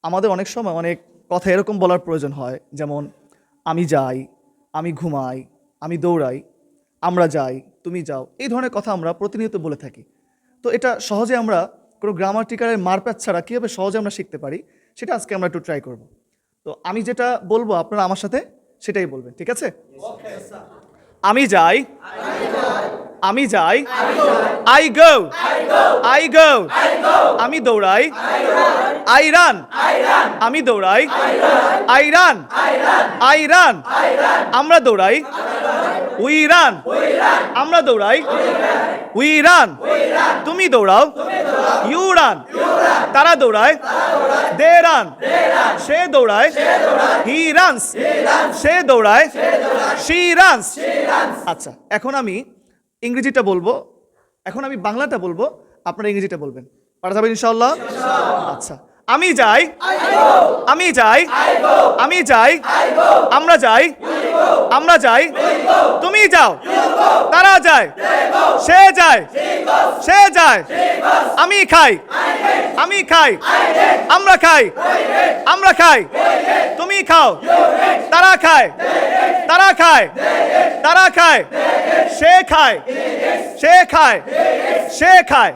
আমাদের অনেক সময় অনেক কথা এরকম বলার প্রয়োজন হয়, যেমন আমি যাই, আমি ঘুমাই, আমি দৌড়াই, আমরা যাই, তুমি যাও। এই ধরনের কথা আমরা প্রতিনিয়ত বলে থাকি। তো এটা সহজে আমরা কোনো গ্রামাটিক্যালের মারপ্যাচ ছাড়া কীভাবে সহজে আমরা শিখতে পারি, সেটা আজকে আমরা একটু ট্রাই করব। তো আমি যেটা বলবো আপনারা আমার সাথে সেটাই বলবেন, ঠিক আছে? আমি যাই, আমি যাই, আই গো, আই গো, আমি দৌড়াই, আই রান, আমি দৌড়াই, আই রান, আই রান, আমরা দৌড়াই, উই রান, আমরা দৌড়াই, উই রান, তুমি দৌড়াও, ইউ রান, তারা দৌড়ায়, দে রান, সে দৌড়ায়, হি রানস, সে দৌড়ায়, শি রানস। আচ্ছা, এখন আমি ইংরেজিটা বলবো, এখন আমি বাংলাটা বলবো, আপনারা ইংরেজিটা বলবেন। পারা যাবে ইনশাআল্লাহ? আচ্ছা, আমি যাই, আমি যাই, আমি যাই, আমরা যাই, আমরা যাই, তুমি যাও, তারা যায়, সে যায়, সে যায়, আমি খাই, আমি খাই, আমরা খাই, আমরা খাই, তুমি খাও, তারা খায়, তারা খায়, তারা খায়, সে খায়, সে খায়, সে খায়।